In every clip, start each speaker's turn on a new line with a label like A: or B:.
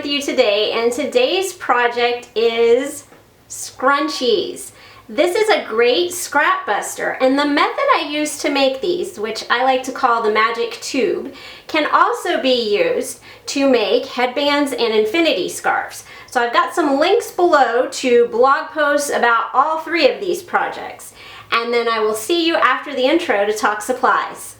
A: with you today, and today's project is scrunchies. This is a great scrap buster, and the method I use to make these, which I like to call the magic tube, can also be used to make headbands and infinity scarves. So I've got some links below to blog posts about all three of these projects, and then I will see you after the intro to talk supplies.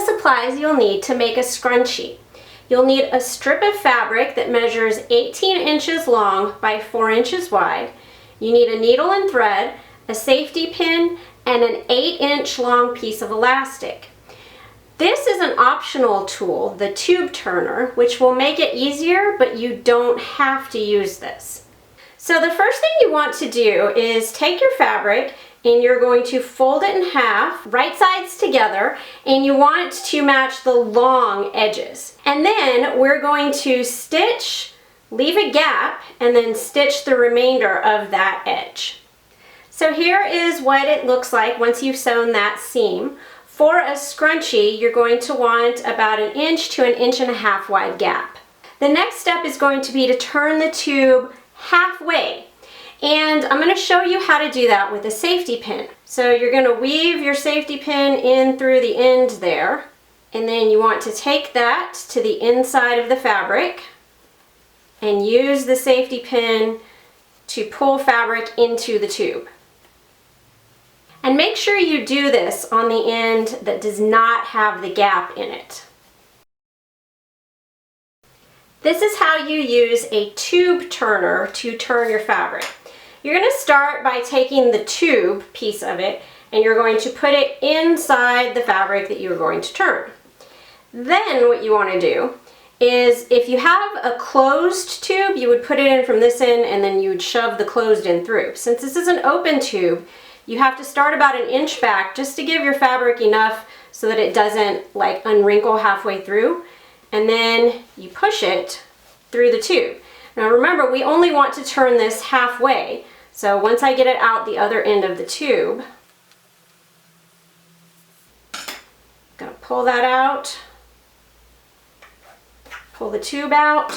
A: Supplies you'll need to make a scrunchie. You'll need a strip of fabric that measures 18 inches long by 4 inches wide. You need a needle and thread, a safety pin, and an 8-inch long piece of elastic. This is an optional tool, the tube turner, which will make it easier, but you don't have to use this. So the first thing you want to do is take your fabric and you're going to fold it in half, right sides together, and you want to match the long edges. And then we're going to stitch, leave a gap, and then stitch the remainder of that edge. So here is what it looks like once you've sewn that seam. For a scrunchie, you're going to want about 1 inch to 1.5 inch wide gap. The next step is going to be to turn the tube halfway. And I'm going to show you how to do that with a safety pin. So you're going to weave your safety pin in through the end there, and then you want to take that to the inside of the fabric and use the safety pin to pull fabric into the tube. And make sure you do this on the end that does not have the gap in it. This is how you use a tube turner to turn your fabric. You're going to start by taking the tube piece of it and you're going to put it inside the fabric that you're going to turn. Then what you want to do is, if you have a closed tube, you would put it in from this end and then you would shove the closed end through. Since this is an open tube, you have to start about 1 inch back just to give your fabric enough so that it doesn't like unwrinkle halfway through, and then you push it through the tube. Now remember, we only want to turn this halfway, so once I get it out the other end of the tube, I'm going to pull that out, pull the tube out,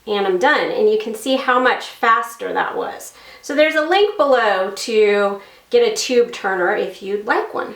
A: and I'm done. And you can see how much faster that was. So there's a link below to get a tube turner if you'd like one.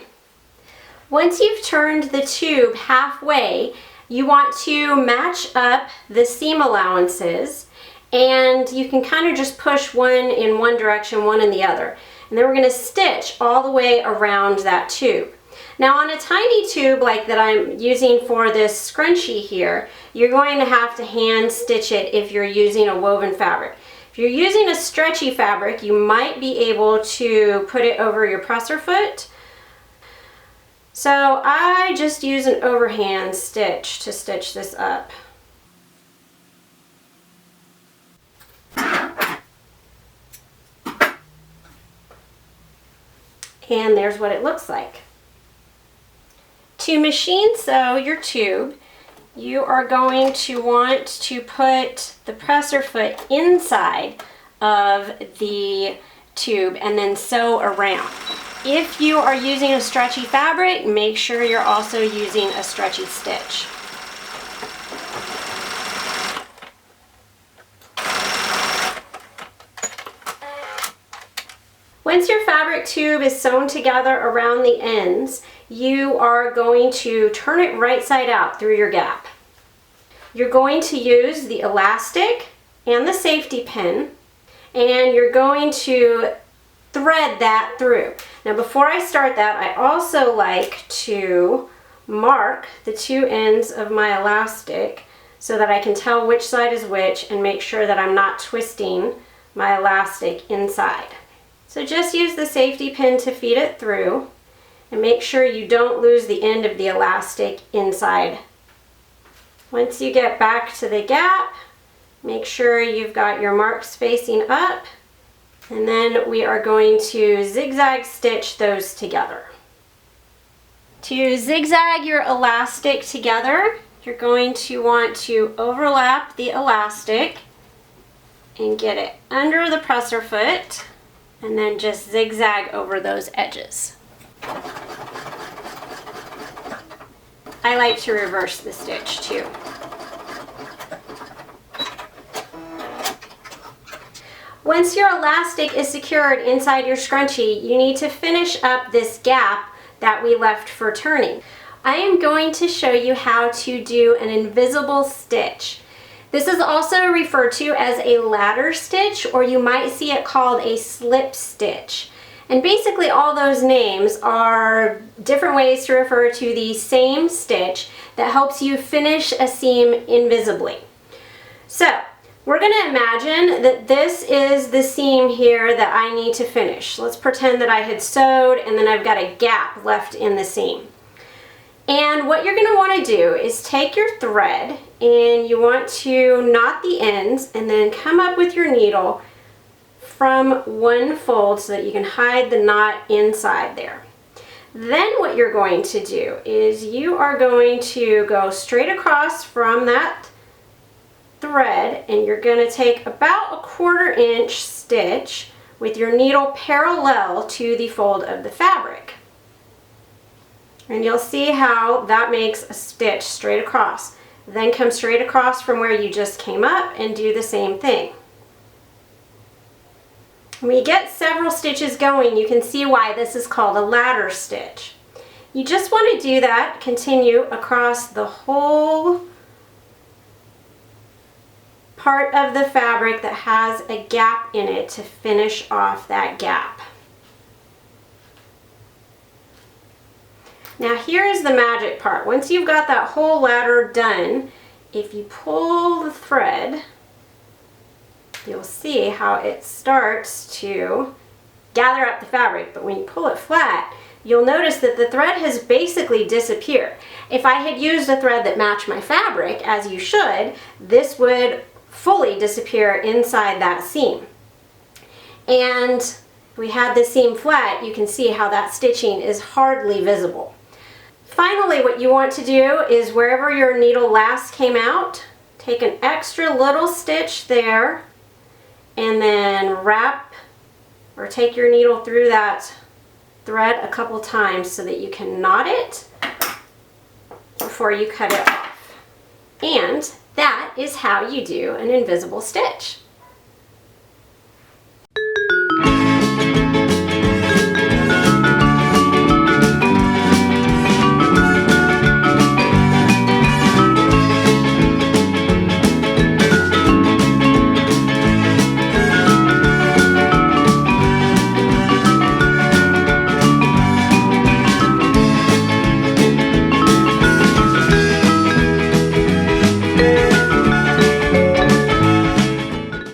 A: Once you've turned the tube halfway, you want to match up the seam allowances, and you can kind of just push one in one direction, one in the other. And then we're going to stitch all the way around that tube. Now on a tiny tube like that I'm using for this scrunchie here, you're going to have to hand stitch it if you're using a woven fabric. If you're using a stretchy fabric, you might be able to put it over your presser foot. So I just use an overhand stitch to stitch this up. And there's what it looks like. To machine sew your tube, you are going to want to put the presser foot inside of the tube and then sew around. If you are using a stretchy fabric, make sure you're also using a stretchy stitch. Once your fabric tube is sewn together around the ends, you are going to turn it right side out through your gap. You're going to use the elastic and the safety pin, and you're going to thread that through. Now before I start that, I also like to mark the two ends of my elastic so that I can tell which side is which and make sure that I'm not twisting my elastic inside. So just use the safety pin to feed it through and make sure you don't lose the end of the elastic inside. Once you get back to the gap, make sure you've got your marks facing up, and then we are going to zigzag stitch those together. To zigzag your elastic together, you're going to want to overlap the elastic and get it under the presser foot and then just zigzag over those edges. I like to reverse the stitch too. Once your elastic is secured inside your scrunchie, you need to finish up this gap that we left for turning. I am going to show you how to do an invisible stitch. This is also referred to as a ladder stitch, or you might see it called a slip stitch. And basically all those names are different ways to refer to the same stitch that helps you finish a seam invisibly. So, we're going to imagine that this is the seam here that I need to finish. Let's pretend that I had sewed and then I've got a gap left in the seam. And what you're going to want to do is take your thread and you want to knot the ends and then come up with your needle from one fold so that you can hide the knot inside there. Then what you're going to do is you are going to go straight across from that thread, and you're going to take about a 1/4 inch stitch with your needle parallel to the fold of the fabric. And you'll see how that makes a stitch straight across. Then come straight across from where you just came up and do the same thing. When you get several stitches going, you can see why this is called a ladder stitch. You just want to do that, continue across the whole part of the fabric that has a gap in it to finish off that gap. Now here's the magic part. Once you've got that whole ladder done, if you pull the thread, you'll see how it starts to gather up the fabric, but when you pull it flat, you'll notice that the thread has basically disappeared. If I had used a thread that matched my fabric, as you should, this would fully disappear inside that seam. And if we had the seam flat, you can see how that stitching is hardly visible. Finally, what you want to do is wherever your needle last came out, take an extra little stitch there and then wrap or take your needle through that thread a couple times so that you can knot it before you cut it off. And that is how you do an invisible stitch.